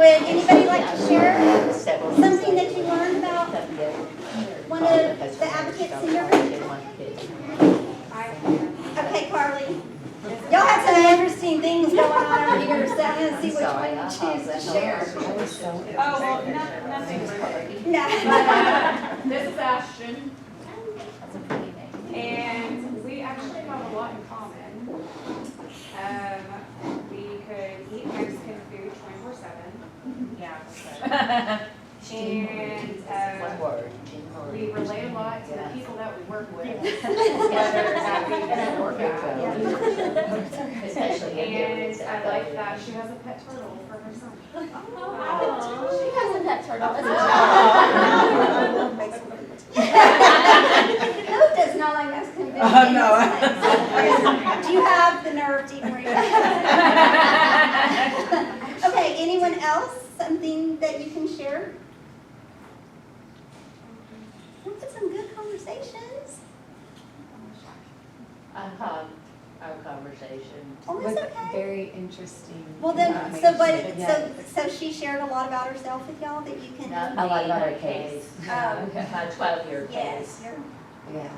Would anybody like to share something that you learned about one of the advocates in your group? Okay, Carly. Y'all had some interesting things going on over here, so I'm going to see which one you choose to share. Oh, well, nothing really. No. This is Ashton, and we actually have a lot in common. We could eat Mexican food 24/7. Yeah. And we relate a lot to the people that we work with, whether that be good or bad. And I like that she has a pet turtle for her son. She has a pet turtle. Who does not like Mexican food? Oh, no. Do you have the nerve to even read that? Okay, anyone else? Something that you can share? We've had some good conversations. I hugged our conversation. Oh, that's okay. Very interesting. Well then, information. so she shared a lot about herself with y'all that you can. Not I like me, her her case. case. Oh. My 12-year Yes. case. you're- Yeah.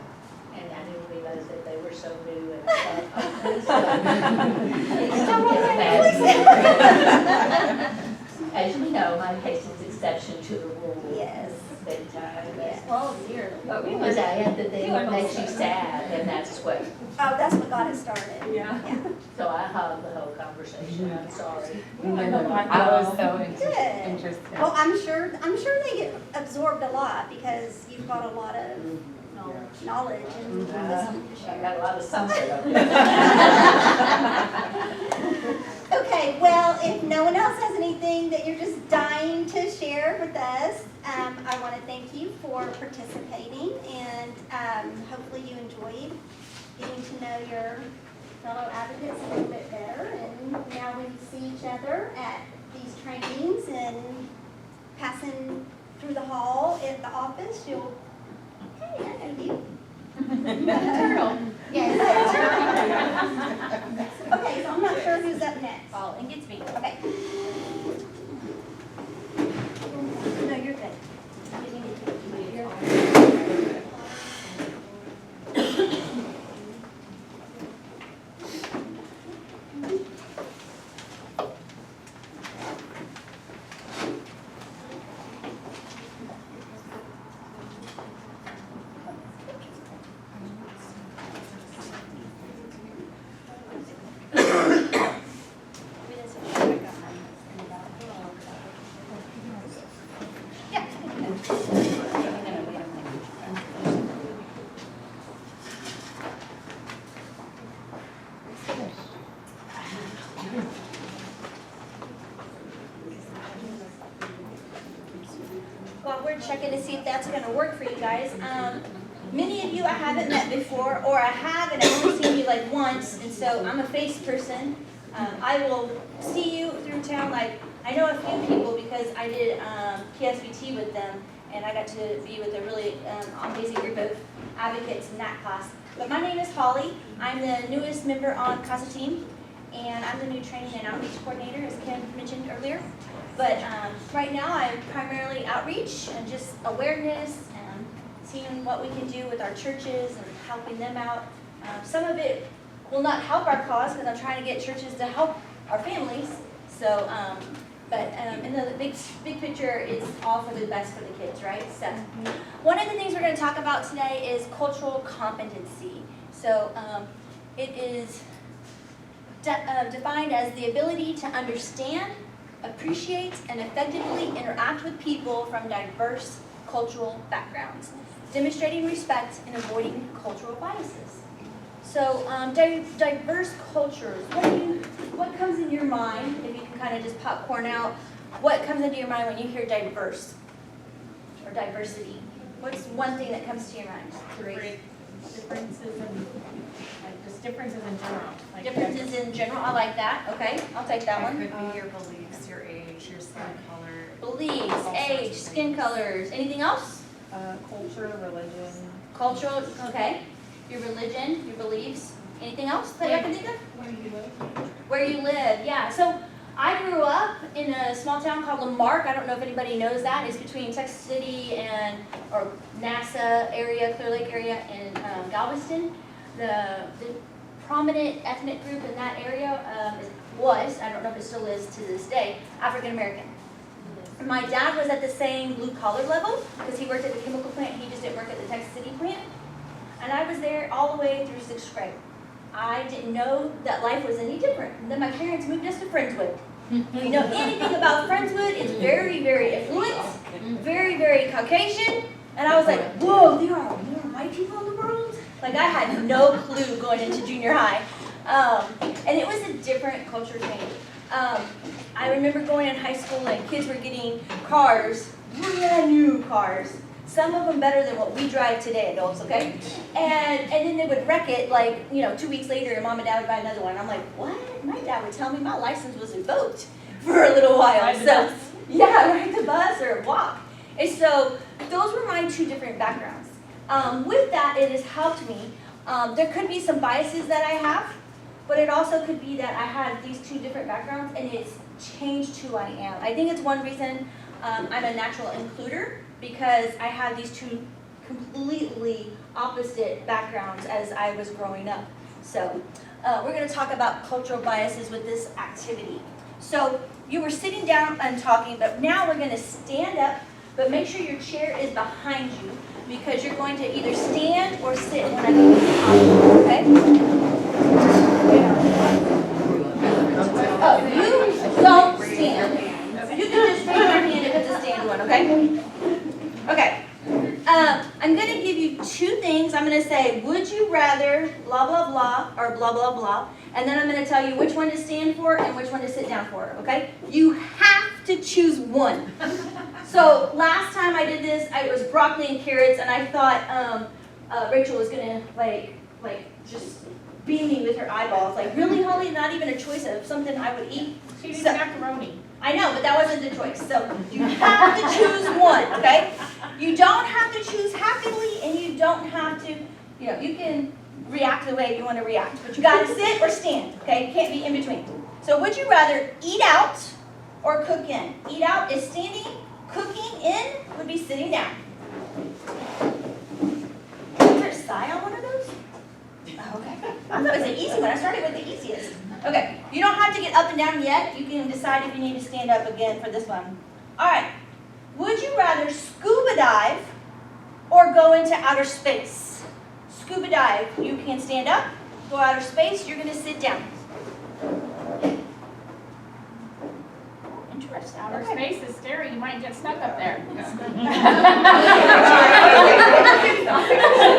And I didn't realize that they were so new and as you know, my case is exception to the rule. Yes. Big time. Yes. 12 years. But because I had the thing that makes you sad, and that's what, Oh, that's what got it started. Yeah. so I hugged the whole conversation. I'm sorry. I was so Good. interested. Well, I'm sure they get absorbed a lot because you've got a lot of knowledge and wisdom to I share. got a lot of something up there. Okay, well, if no one else has anything that you're just dying to share with us, I want to thank you for participating, and hopefully you enjoyed getting to know your fellow advocates a little bit better. And now when you see each other at these trainings and passing through the hall at the office, you'll, hey, I know you. Turtle. Yes. Okay, so I'm not sure who's up next. Falling gets me. Okay. No, you're good. While we're checking to see if that's going to work for you guys, many of you I haven't met before, or I have and I've only seen you like once, and so I'm a face person. I will see you through town. Like, I know a few people because I did PSBT with them, and I got to be with a really amazing group of advocates in that class. But my name is Holly. I'm the newest member on CASA team, and I'm the new training and outreach coordinator, as Kim mentioned earlier. But right now I'm primarily outreach and just awareness and seeing what we can do with our churches and helping them out. Some of it will not help our cause because I'm trying to get churches to help our families. So, in the big picture, it's all for the best for the kids, right? So, one of the things we're going to talk about today is cultural competency. So, it is defined as the ability to understand, appreciate, and effectively interact with people from diverse cultural backgrounds, demonstrating respect and avoiding cultural biases. So, diverse cultures, what comes in your mind, if you can kind of just popcorn out, what comes into your mind when you hear diverse or diversity? What's one thing that comes to your mind? Three. Differences in, like, just differences in general. Like Differences in general, I like that, okay, I'll take that one. It could be your beliefs, your age, your skin color. Beliefs, All sorts age, of skin things. colors, anything else? Culture, religion. Cultural, okay. Your religion, your beliefs, anything else that I can think of? Where you live. Where you live, yeah. So I grew up in a small town called Lamarck. I don't know if anybody knows that. It's between Texas City or NASA area, Clear Lake area, and Galveston. The prominent ethnic group in that area was, I don't know if it still is to this day, African American. My dad was at the same blue collar level because he worked at the chemical plant. He just didn't work at the Texas City plant. And I was there all the way through 6th grade. I didn't know that life was any different. And then my parents moved us to Friendswood. If you know anything about Friendswood, it's very, very affluent, very, very Caucasian. And I was like, whoa, there are more white people in the world? Like, I had no clue going into junior high. And it was a different culture change. I remember going in high school and kids were getting cars, brand new cars. Some of them better than what we drive today, adults, okay? And then they would wreck it, like, 2 weeks later, and mom and dad would buy another one. I'm like, what? My dad would tell me my license was revoked for a little while. So, yeah, ride the bus or walk. And so those were my 2 different backgrounds. With that, it has helped me. There could be some biases that I have, but it also could be that I had these 2 different backgrounds, and it's changed who I am. I think it's one reason I'm a natural includer, because I had these 2 completely opposite backgrounds as I was growing up. So we're going to talk about cultural biases with this activity. So you were sitting down and talking, but now we're going to stand up, but make sure your chair is behind you, because you're going to either stand or sit when I go to the audience, okay? Oh, you don't stand. You can just raise your hand if it's a stand one, okay? Okay. I'm going to give you 2 things. I'm going to say, would you rather, blah, blah, blah, or blah, blah, blah. And then I'm going to tell you which one to stand for and which one to sit down for, okay? You have to choose one. So last time I did this, it was broccoli and carrots, and I thought Rachel was going to, like just beam me with her eyeballs. Like, really, Holly? Not even a choice of something I would eat? She needs macaroni. I know, but that wasn't the choice. So you have to choose one, okay? You don't have to choose happily, and you don't have to, you can react the way you want to react. But you got to sit or stand, okay? You can't be in between. So would you rather eat out or cook in? Eat out is standing. Cooking in would be sitting down. Is there a sigh on one of those? Oh, okay. I thought it was an easy one. I started with the easiest. Okay, you don't have to get up and down yet. You can decide if you need to stand up again for this one. All right. Would you rather scuba dive or go into outer space? Scuba dive, you can stand up. Go outer space, you're going to sit down. Interesting. Outer space is scary. You might get stuck up there.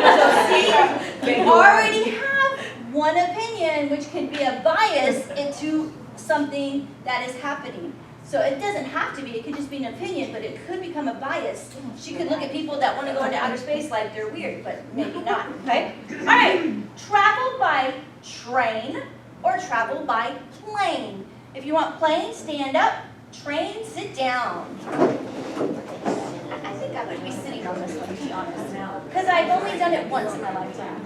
So see, you already have one opinion, which could be a bias into something that is happening. So it doesn't have to be, it could just be an opinion, but it could become a bias. She could look at people that want to go into outer space like they're weird, but maybe not, okay? All right, travel by train or travel by plane. If you want plane, stand up. Train, sit down. I think I would be sitting on this one, to be honest now, because I've only done it once in my lifetime.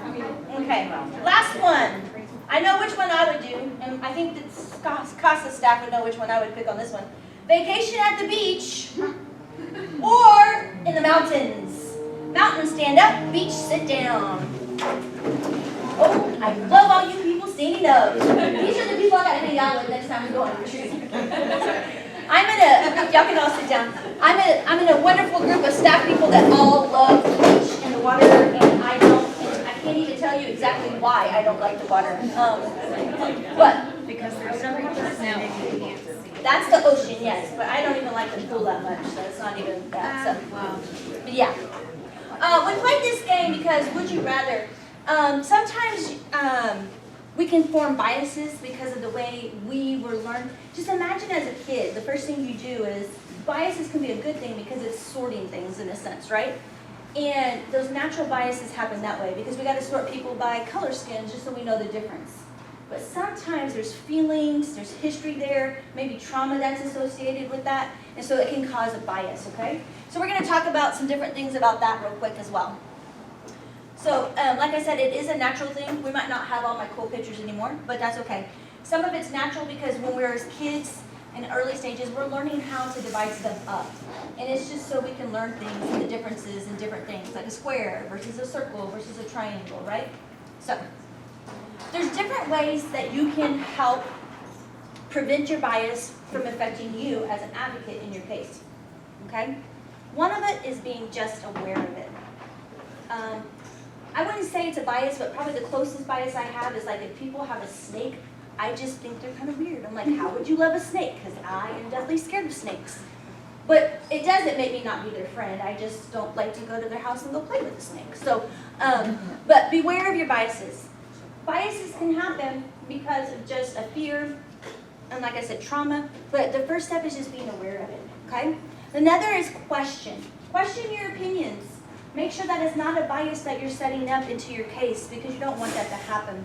Okay, last one. I know which one I would do, and I think that CASA staff would know which one I would pick on this one. Vacation at the beach or in the mountains. Mountains, stand up. Beach, sit down. Oh, I love all you people standing up. These are the people I got to hang out with next time we go on a retreat. Y'all can all sit down. I'm in a wonderful group of staff people that all love the beach and the water, and I don't. And I can't even tell you exactly why I don't like the water. But Because there's so much snow. that's the ocean, yes. But I don't even like the pool that much, so it's not even that. So, Wow. but yeah. We played this game because would you rather? Sometimes we can form biases because of the way we were learned. Just imagine as a kid, the first thing you do is, biases can be a good thing because it's sorting things in a sense, right? And those natural biases happen that way because we got to sort people by color skins just so we know the difference. But sometimes there's feelings, there's history there, maybe trauma that's associated with that, and so it can cause a bias, okay? So we're going to talk about some different things about that real quick as well. So, like I said, it is a natural thing. We might not have all my cool pictures anymore, but that's okay. Some of it's natural because when we were as kids in early stages, we're learning how to divide stuff up. And it's just so we can learn things and the differences in different things, like a square versus a circle versus a triangle, right? So, there's different ways that you can help prevent your bias from affecting you as an advocate in your case, okay? One of it is being just aware of it. I wouldn't say it's a bias, but probably the closest bias I have is like if people have a snake, I just think they're kind of weird. I'm like, how would you love a snake? Because I am deathly scared of snakes. But it doesn't make me not be their friend. I just don't like to go to their house and go play with the snake. So, but beware of your biases. Biases can happen because of just a fear, and like I said, trauma. But the first step is just being aware of it, okay? Another is question. Question your opinions. Make sure that it's not a bias that you're setting up into your case because you don't want that to happen.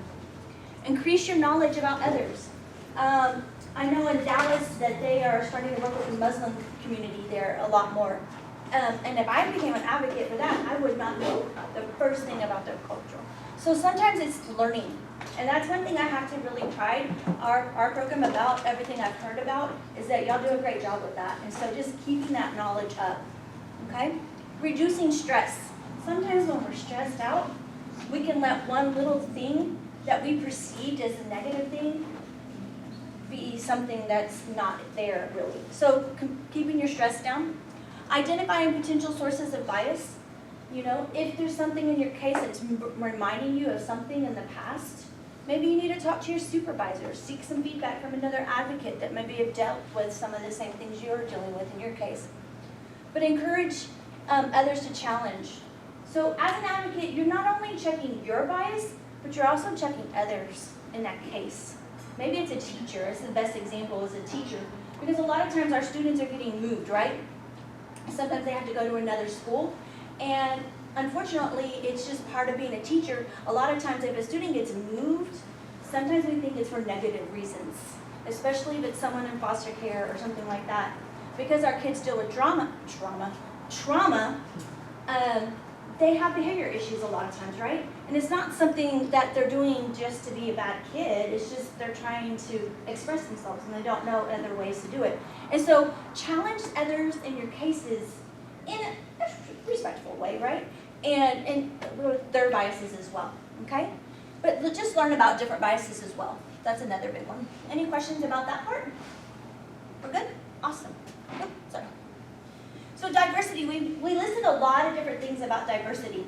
Increase your knowledge about others. I know in Dallas that they are starting to work with the Muslim community there a lot more. And if I became an advocate for that, I would not know the first thing about their culture. So sometimes it's learning. And that's one thing I have to really pride our program about, everything I've heard about, is that y'all do a great job with that. And so just keeping that knowledge up, okay? Reducing stress. Sometimes when we're stressed out, we can let one little thing that we perceived as a negative thing be something that's not there really. So keeping your stress down. Identifying potential sources of bias. You know, if there's something in your case that's reminding you of something in the past, maybe you need to talk to your supervisor, seek some feedback from another advocate that maybe have dealt with some of the same things you're dealing with in your case. But encourage others to challenge. So as an advocate, you're not only checking your bias, but you're also checking others in that case. Maybe it's a teacher. It's the best example is a teacher. Because a lot of times our students are getting moved, right? Sometimes they have to go to another school. And unfortunately, it's just part of being a teacher. A lot of times if a student gets moved, sometimes we think it's for negative reasons. Especially if it's someone in foster care or something like that. Because our kids deal with trauma, they have behavior issues a lot of times, right? And it's not something that they're doing just to be a bad kid. It's just they're trying to express themselves and they don't know other ways to do it. And so challenge others in your cases in a respectful way, right? And with their biases as well, okay? But just learn about different biases as well. That's another big one. Any questions about that part? We're good? Awesome. Oh, sorry. So diversity, we listed a lot of different things about diversity.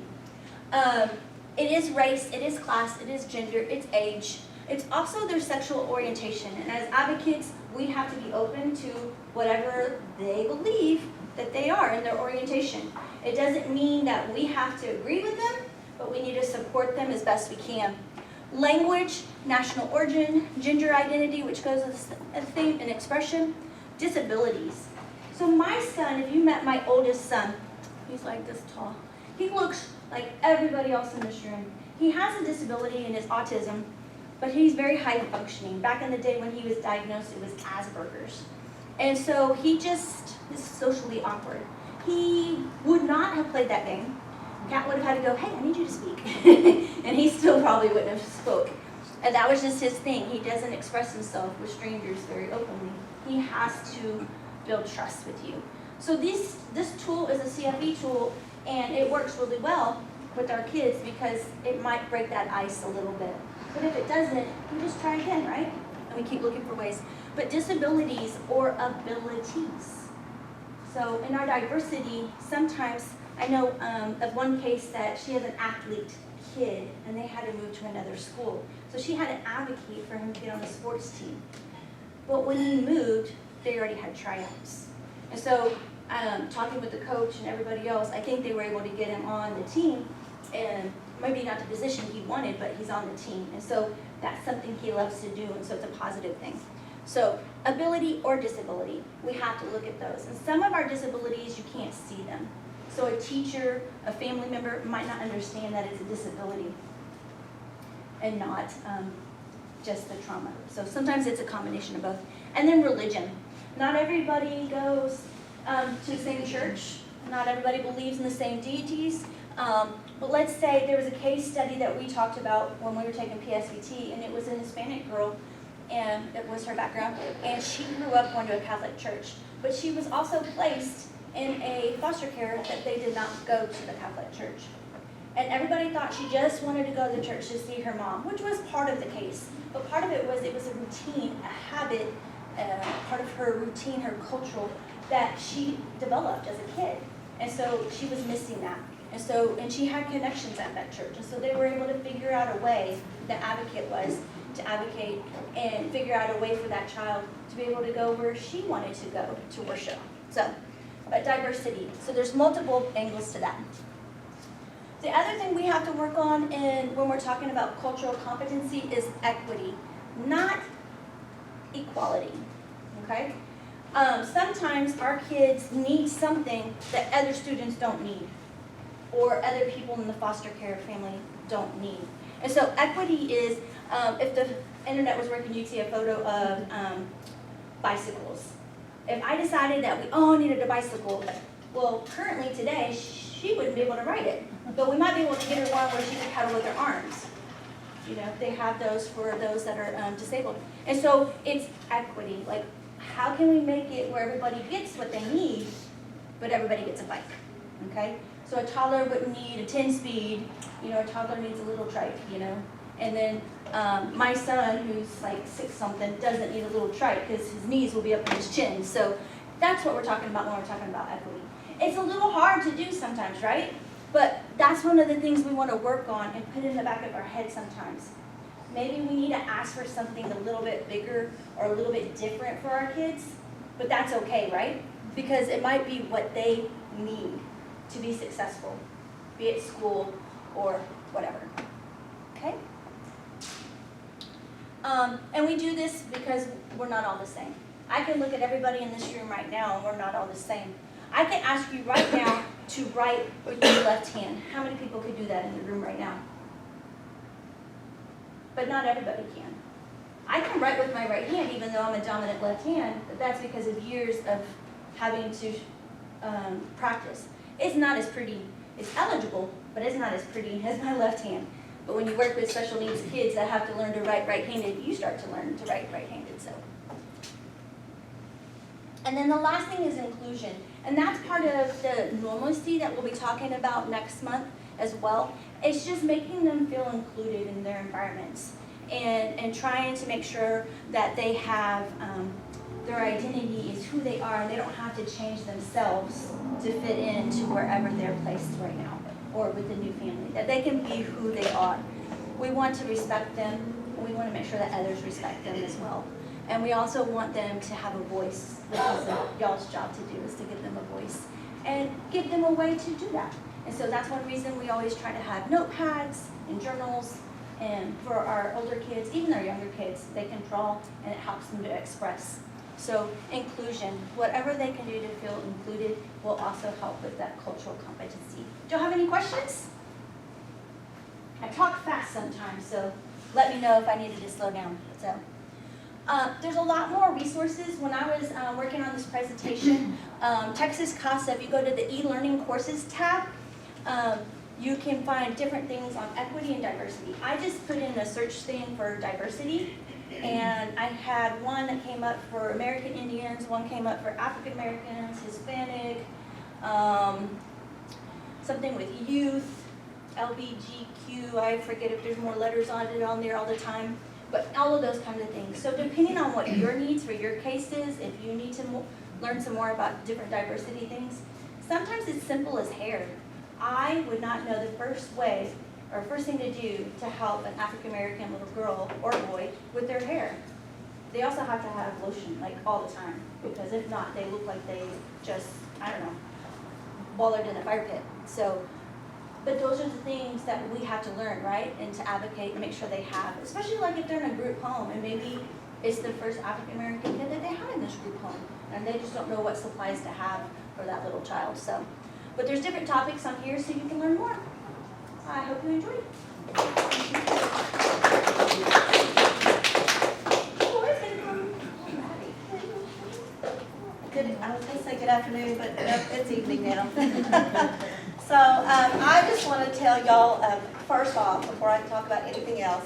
It is race, it is class, it is gender, it's age. It's also their sexual orientation. And as advocates, we have to be open to whatever they believe that they are in their orientation. It doesn't mean that we have to agree with them, but we need to support them as best we can. Language, national origin, gender identity, which goes with a theme and expression, disabilities. So my son, if you met my oldest son, he's like this tall. He looks like everybody else in this room. He has a disability in his autism, but he's very high functioning. Back in the day when he was diagnosed, it was Asperger's. And so he just is socially awkward. He would not have played that game. Kat would have had to go, hey, I need you to speak. And he still probably wouldn't have spoke. And that was just his thing. He doesn't express himself with strangers very openly. He has to build trust with you. So this tool is a CFE tool, and it works really well with our kids because it might break that ice a little bit. But if it doesn't, we just try again, right? And we keep looking for ways. But disabilities or abilities. So in our diversity, sometimes, I know of one case that she has an athlete kid, and they had to move to another school. So she had to advocate for him to get on the sports team. But when he moved, they already had tryouts. And so talking with the coach and everybody else, I think they were able to get him on the team, and maybe not the position he wanted, but he's on the team. And so that's something he loves to do, and so it's a positive thing. So ability or disability, we have to look at those. And some of our disabilities, you can't see them. So a teacher, a family member might not understand that it's a disability and not just the trauma. So sometimes it's a combination of both. And then religion. Not everybody goes to the same church. Not everybody believes in the same deities. But let's say there was a case study that we talked about when we were taking PSVT, and it was a Hispanic girl, and it was her background, and she grew up going to a Catholic church, but she was also placed in a foster care that they did not go to the Catholic church. And everybody thought she just wanted to go to church to see her mom, which was part of the case. But part of it was a routine, a habit, part of her routine, her cultural, that she developed as a kid. And so she was missing that. And she had connections at that church. And so they were able to figure out a way, the advocate was, to advocate and figure out a way for that child to be able to go where she wanted to go to worship. So, but diversity. So there's multiple angles to that. The other thing we have to work on when we're talking about cultural competency is equity, not equality, okay? Sometimes our kids need something that other students don't need, or other people in the foster care family don't need. And so equity is, if the internet was working, you'd see a photo of bicycles. If I decided that we all needed a bicycle, well, currently today, she wouldn't be able to ride it. But we might be able to get her one where she can pedal with her arms. You know, they have those for those that are disabled. And so it's equity. Like, how can we make it where everybody gets what they need, but everybody gets a bike, okay? So a toddler wouldn't need a 10-speed, you know, a toddler needs a little trike, you know? And then my son, who's like 6-something, doesn't need a little trike because his knees will be up in his chin. So that's what we're talking about when we're talking about equity. It's a little hard to do sometimes, right? But that's one of the things we want to work on and put in the back of our head sometimes. Maybe we need to ask for something a little bit bigger or a little bit different for our kids, but that's okay, right? Because it might be what they need to be successful, be it school or whatever, okay? And we do this because we're not all the same. I can look at everybody in this room right now and we're not all the same. I can ask you right now to write with your left hand. How many people could do that in the room right now? But not everybody can. I can write with my right hand even though I'm a dominant left hand, but that's because of years of having to practice. It's not as pretty, it's eligible, but it's not as pretty as my left hand. But when you work with special needs kids that have to learn to write right-handed, you start to learn to write right-handed. So. And then the last thing is inclusion. And that's part of the normalcy that we'll be talking about next month as well. It's just making them feel included in their environments and trying to make sure that they have their identity is who they are and they don't have to change themselves to fit into wherever they're placed right now or with the new family, that they can be who they are. We want to respect them and we want to make sure that others respect them as well. And we also want them to have a voice. This is y'all's job to do, is to give them a voice and give them a way to do that. And so that's one reason we always try to have notepads and journals. And for our older kids, even our younger kids, they can draw and it helps them to express. So inclusion, whatever they can do to feel included will also help with that cultural competency. Do you have any questions? I talk fast sometimes, so let me know if I needed to slow down. So. There's a lot more resources. When I was working on this presentation, Texas CASA, if you go to the e-learning courses tab, you can find different things on equity and diversity. I just put in a search thing for diversity, and I had one that came up for American Indians, one came up for African Americans, Hispanic, something with youth, LBGQ, I forget if there's more letters on it on there all the time. But all of those kinds of things. So depending on what your needs for your case is, if you need to learn some more about different diversity things, sometimes it's simple as hair. I would not know the first way or first thing to do to help an African American little girl or boy with their hair. They also have to have lotion like all the time because if not, they look like they just, I don't know, wallowed in a fire pit. So. But those are the things that we have to learn, right? And to advocate and make sure they have, especially like if they're in a group home and maybe it's the first African-American kid that they have in this group home and they just don't know what supplies to have for that little child. So, but there's different topics on here so you can learn more. I hope you enjoyed. I was going to say good afternoon, but it's evening now. So I just want to tell y'all, first off, before I talk about anything else,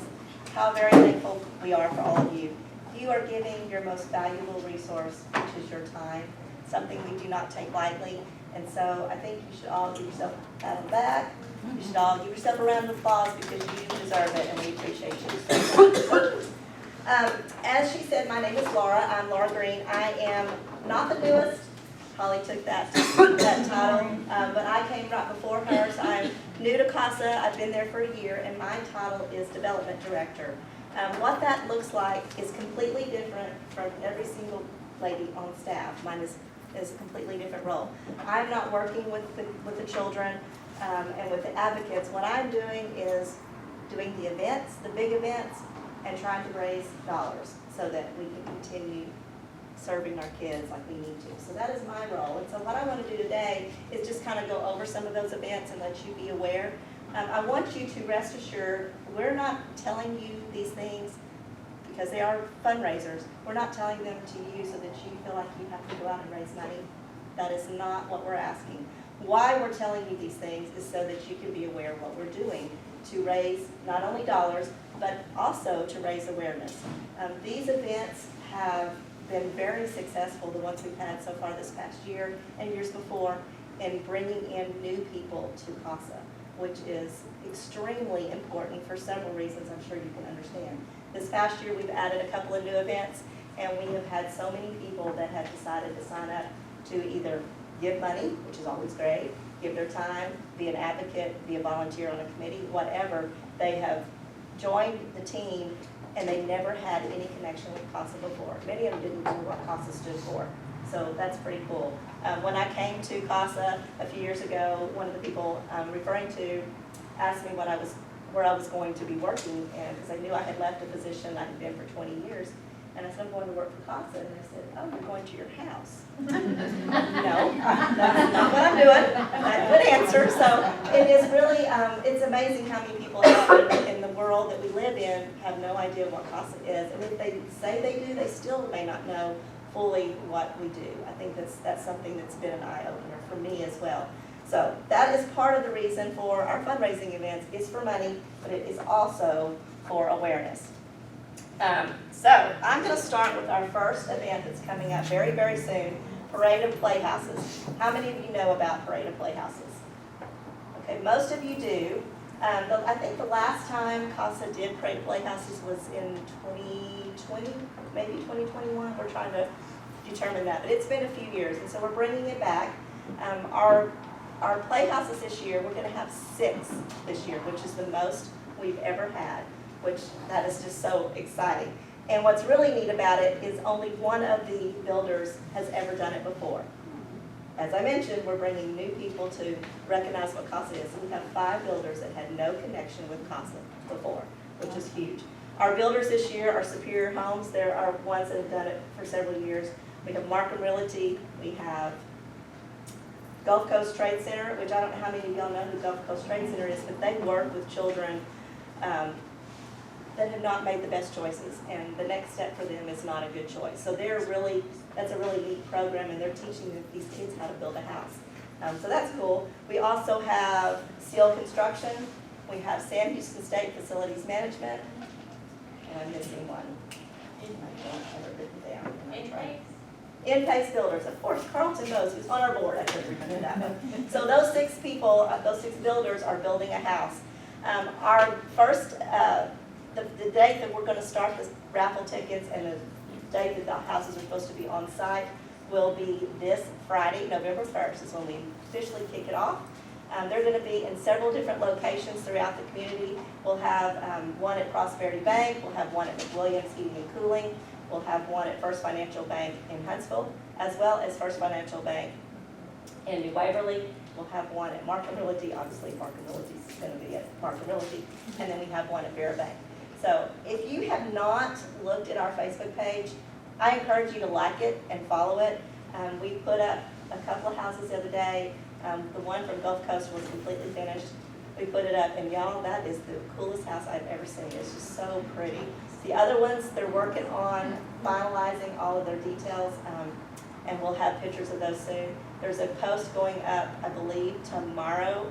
how very thankful we are for all of you. you are giving your most valuable resource, which is your time, something we do not take lightly. And so I think you should all give yourself a pat on the back. You should all give yourself a round of applause because you deserve it and we appreciate you. As she said, my name is Laura. I'm Laura Green. I am not the newest. Holly took that title, but I came right before her, so I'm new to CASA. I've been there for a year, and my title is Development Director. What that looks like is completely different from every single lady on staff. Mine is a completely different role. I'm not working with the children and with the advocates. What I'm doing is doing the events, the big events, and trying to raise dollars so that we can continue serving our kids like we need to. So that is my role. And so what I want to do today is just kind of go over some of those events and let you be aware. I want you to rest assured, we're not telling you these things because they are fundraisers. We're not telling them to you so that you feel like you have to go out and raise money. That is not what we're asking. Why we're telling you these things is so that you can be aware of what we're doing to raise not only dollars, but also to raise awareness. These events have been very successful, the ones we've had so far this past year and years before, in bringing in new people to CASA, which is extremely important for several reasons I'm sure you can understand. This past year we've added a couple of new events, and we have had so many people that have decided to sign up to either give money, which is always great, give their time, be an advocate, be a volunteer on a committee, whatever. They have joined the team and they never had any connection with CASA before. Many of them didn't know what CASA stood for, so that's pretty cool. When I came to CASA a few years ago, one of the people I'm referring to asked me where I was going to be working, and because I knew I had left a position I had been for 20 years, and I said, I'm going to work for CASA, and they said, oh, you're going to your house. No, that's not what I'm doing. Good answer. So it is really, it's amazing how many people out in the world that we live in have no idea what CASA is. And if they say they do, they still may not know fully what we do. I think that's something that's been an eye-opener for me as well. So that is part of the reason for our fundraising events is for money, but it is also for awareness. So I'm going to start with our first event that's coming up very, very soon, Parade of Playhouses. How many of you know about Parade of Playhouses? Okay, most of you do. I think the last time CASA did Parade of Playhouses was in 2020, maybe 2021. We're trying to determine that, but it's been a few years, and so we're bringing it back. Our playhouses this year, we're going to have 6 this year, which is the most we've ever had, which that is just so exciting. And what's really neat about it is only one of the builders has ever done it before. As I mentioned, we're bringing new people to recognize what CASA is. We have 5 builders that had no connection with CASA before, which is huge. Our builders this year are Superior Homes. There are ones that have done it for several years. We have Markham Realty. We have Gulf Coast Trade Center, which I don't know how many of y'all know who Gulf Coast Trade Center is, but they work with children that have not made the best choices, and the next step for them is not a good choice. So that's a really neat program, and they're teaching these kids how to build a house. So that's cool. We also have Seal Construction. We have Sam Houston State Facilities Management, and I'm missing one. I don't have it written down. In-Pace Builders, of course, Carlton knows, who's on our board, I couldn't remember that one. So those 6 people, those 6 builders are building a house. Our first, the date that we're going to start the raffle tickets and the date that the houses are supposed to be on site will be this Friday, November 1st is when we officially kick it off. They're going to be in several different locations throughout the community. We'll have one at Prosperity Bank, we'll have one at McWilliams Heating and Cooling, we'll have one at First Financial Bank in Huntsville, as well as First Financial Bank in New Waverly. We'll have one at Markham Realty, obviously Markham Realty is going to be at Markham Realty, and then we have one at Vera Bank. So if you have not looked at our Facebook page, I encourage you to like it and follow it. We put up a couple of houses the other day. The one from Gulf Coast was completely finished. We put it up, and y'all, that is the coolest house I've ever seen. It's just so pretty. The other ones, they're working on finalizing all of their details, and we'll have pictures of those soon. There's a post going up, I believe, tomorrow,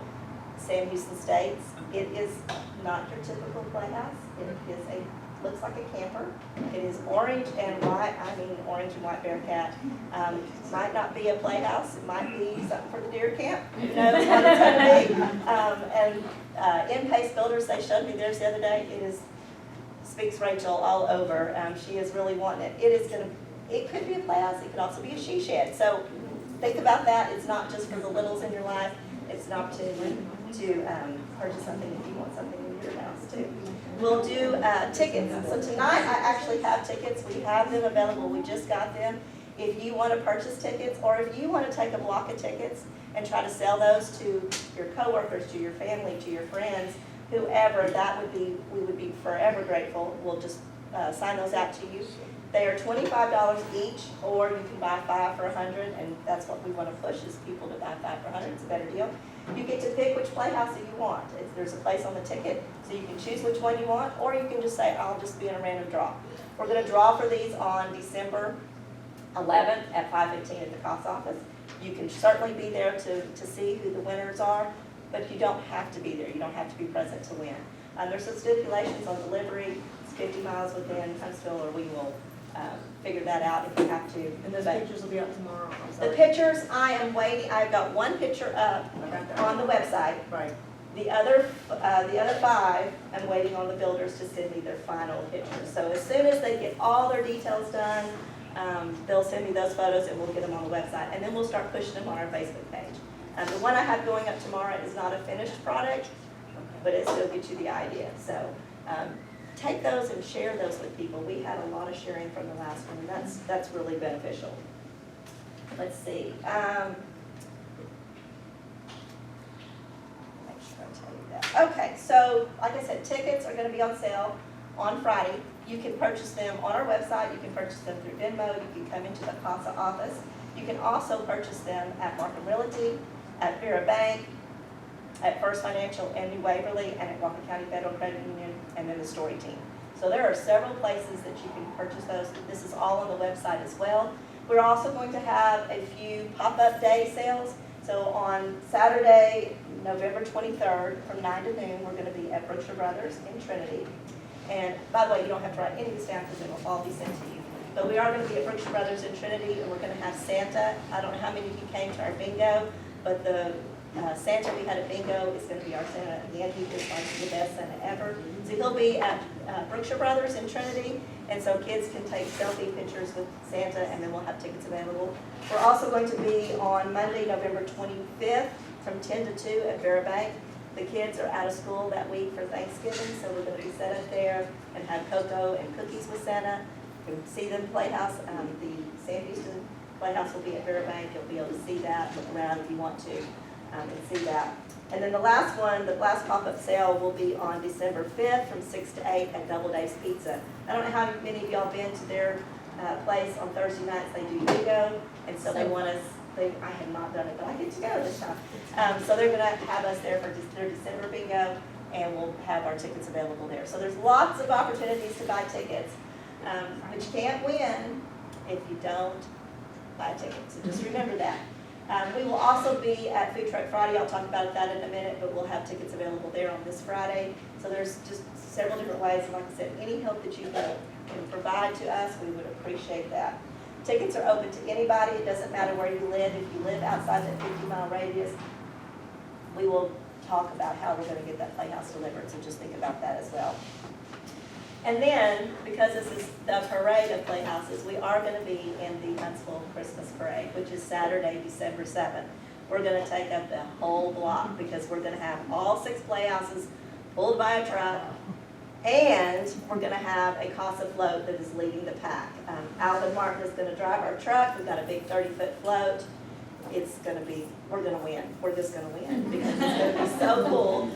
Sam Houston States. It is not your typical playhouse. It is a looks like a camper. It is orange and white, I mean orange and white Bearcat. Might not be a playhouse, it might be something for the deer camp, who knows what it's gonna be. In-Pace Builders, they showed me theirs the other day, it is, speaks Rachel all over. She is really wanting it. It could be a playhouse, it could also be a she shed. So think about that, it's not just for the littles in your life, it's an opportunity to purchase something if you want something in your house too. We'll do tickets. So tonight I actually have tickets. We have them available. We just got them. If you want to purchase tickets or if you want to take a block of tickets and try to sell those to your coworkers, to your family, to your friends, whoever, we would be forever grateful. We'll just sign those out to you. They are $25 each, or you can buy 5 for $100, and that's what we want to push is people to buy 5 for $100. It's a better deal. You get to pick which playhouse that you want. There's a place on the ticket, so you can choose which one you want, or you can just say, I'll just be in a random draw. We're going to draw for these on December 11th at 5:15 at the COS office. You can certainly be there to see who the winners are, but you don't have to be there. You don't have to be present to win. There's some stipulations on delivery. It's 50 miles within Huntsville, or we will figure that out if you have to. And those pictures will be up tomorrow. I'm The sorry. pictures, I am waiting, I've got one picture up on the website. Right. The other 5, I'm waiting on the builders to send me their final pictures. So as soon as they get all their details done, they'll send me those photos and we'll get them on the website. And then we'll start pushing them on our Facebook page. The one I have going up tomorrow is not a finished product, but it still gets you the idea. So take those and share those with people. We had a lot of sharing from the last one, and that's really beneficial. Let's see. Make sure I tell you that. Okay, so like I said, tickets are going to be on sale on Friday. You can purchase them on our website. You can purchase them through Venmo. You can come into the CASA office. You can also purchase them at Markham Realty, at Vera Bank, at First Financial and New Waverly, and at Walker County Federal Credit Union, and then the Story Team. So there are several places that you can purchase those. This is all on the website as well. We're also going to have a few pop-up day sales. So on Saturday, November 23rd, from 9 to noon, we're going to be at Brookshire Brothers in Trinity. And by the way, you don't have to write any of this down because it will all be sent to you. But we are going to be at Brookshire Brothers in Trinity, and we're going to have Santa. I don't know how many of you came to our bingo, but the Santa we had at bingo is going to be our Santa again. He is like the best Santa ever. So he'll be at Brookshire Brothers in Trinity, and so kids can take selfie pictures with Santa, and then we'll have tickets available. We're also going to be on Monday, November 25th from 10 to 2 at Vera Bank. The kids are out of school that week for Thanksgiving, so we're going to be set up there and have cocoa and cookies with Santa. You can see them Playhouse. The Sam Houston Playhouse will be at Vera Bank. You'll be able to see that, look around if you want to. And see that. And then the last one, the last pop-up sale will be on December 5th from 6 to 8 at Double Days Pizza. I don't know how many of y'all been to their place on Thursday nights. They do bingo, and so they want us, I have not done it, but I get to go this time. So they're going to have us there for their December bingo, and we'll have our tickets available there. So there's lots of opportunities to buy tickets, but you can't win if you don't buy tickets. So just remember that. We will also be at Food Truck Friday. I'll talk about that in a minute, but we'll have tickets available there on this Friday. So there's just several different ways. And like I said, any help that you can provide to us, we would appreciate that. Tickets are open to anybody. It doesn't matter where you live. If you live outside that 50-mile radius, we will talk about how we're going to get that playhouse delivered. So just think about that as well. And then, because this is the parade of playhouses, we are going to be in the Huntsville Christmas Parade, which is Saturday, December 7th. We're going to take up the whole block because we're going to have all 6 playhouses pulled by a truck, and we're going to have a CASA float that is leading the pack. Alvin Martin is going to drive our truck. We've got a big 30-foot float. It's going to be, we're going to win. We're just going to win because it's going to be so cool.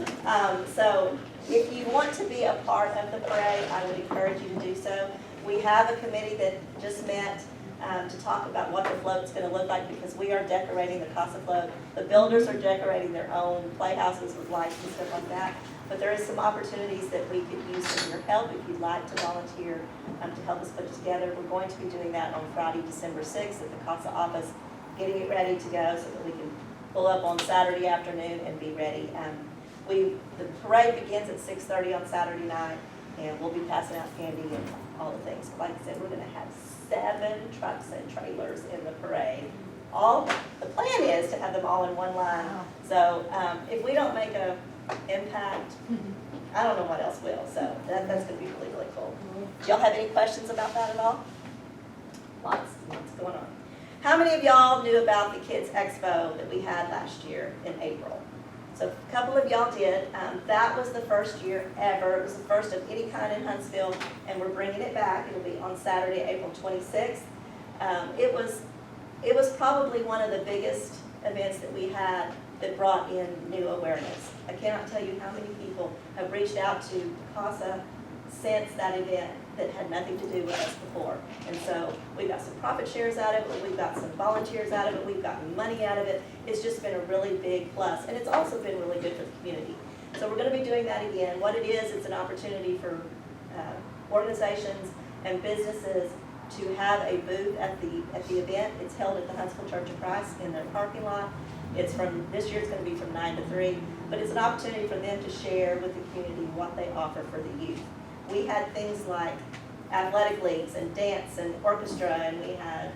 So if you want to be a part of the parade, I would encourage you to do so. We have a committee that just met to talk about what the float's going to look like because we are decorating the CASA float. The builders are decorating their own playhouses with lights and stuff like that. But there is some opportunities that we could use some of your help if you'd like to volunteer to help us put it together. We're going to be doing that on Friday, December 6th at the CASA office, getting it ready to go so that we can pull up on Saturday afternoon and be ready. The parade begins at 6:30 on Saturday night. And we'll be passing out candy and all the things. Like I said, we're gonna have 7 trucks and trailers in the parade. The plan is to have them all in one line. So if we don't make an impact, I don't know what else will. So that's gonna be really, really cool. Do y'all have any questions about that at all? Lots going on. How many of y'all knew about the Kids Expo that we had last year in April? So a couple of y'all did. That was the first year ever. It was the first of any kind in Huntsville, and we're bringing it back. It'll be on Saturday, April 26th. It was probably one of the biggest events that we had that brought in new awareness. I cannot tell you how many people have reached out to CASA since that event that had nothing to do with us before. And so we've got some profit shares out of it, we've got some volunteers out of it, we've gotten money out of it. It's just been a really big plus, and it's also been really good for the community. So we're gonna be doing that again. What it is, it's an opportunity for organizations and businesses to have a booth at the event. It's held at the Huntsville Church of Christ in their parking lot. This year it's gonna be from 9 to 3, but it's an opportunity for them to share with the community what they offer for the youth. We had things like athletic leagues and dance and orchestra, and we had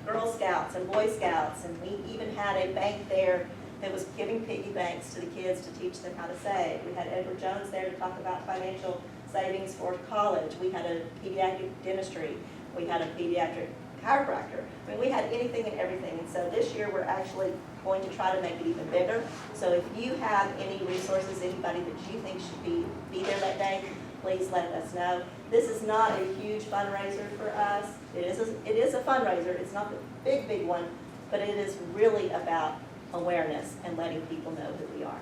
Girl Scouts and Boy Scouts, and we even had a bank there that was giving piggy banks to the kids to teach them how to save. We had Edward Jones there to talk about financial savings for college. We had a pediatric dentistry. We had a pediatric chiropractor. I mean, we had anything and everything. And so this year we're actually going to try to make it even bigger. So if you have any resources, anybody that you think should be there that day, please let us know. This is not a huge fundraiser for us. It is a fundraiser. It's not the big one, but it is really about awareness and letting people know who we are.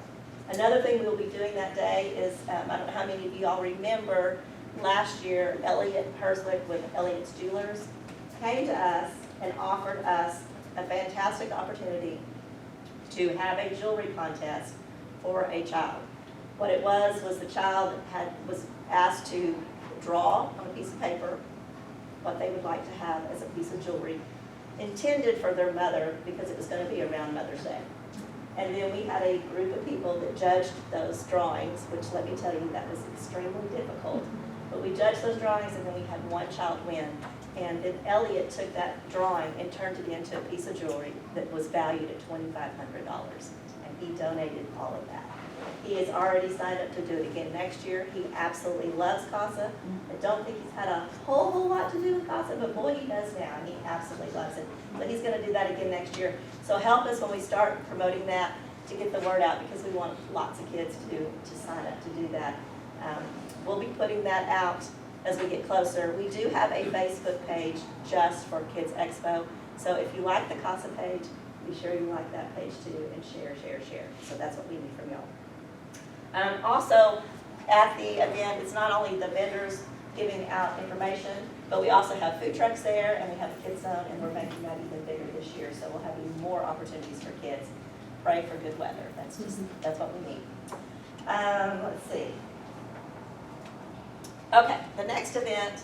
Another thing we'll be doing that day is, I don't know how many of you all remember, last year, Elliot Herswick with Elliot's Jewelers came to us and offered us a fantastic opportunity to have a jewelry contest for a child. What it was the child was asked to draw on a piece of paper what they would like to have as a piece of jewelry intended for their mother, because it was going to be around Mother's Day. And then we had a group of people that judged those drawings, which, let me tell you, that was extremely difficult. But we judged those drawings, and then we had one child win. And then Elliot took that drawing and turned it into a piece of jewelry that was valued at $2,500. And he donated all of that. He has already signed up to do it again next year. He absolutely loves CASA. I don't think he's had a whole lot to do with CASA, but boy, he does now, and he absolutely loves it. So he's going to do that again next year. So help us when we start promoting that to get the word out, because we want lots of kids to sign up to do that. We'll be putting that out as we get closer. We do have a Facebook page just for Kids Expo. So if you like the CASA page, be sure you like that page too, and share. So that's what we need from y'all. Also, at the event, it's not only the vendors giving out information, but we also have food trucks there, and we have a kids zone, and we're making that even bigger this year. So we'll have even more opportunities for kids. Pray for good weather. That's what we need. Let's see. Okay, the next event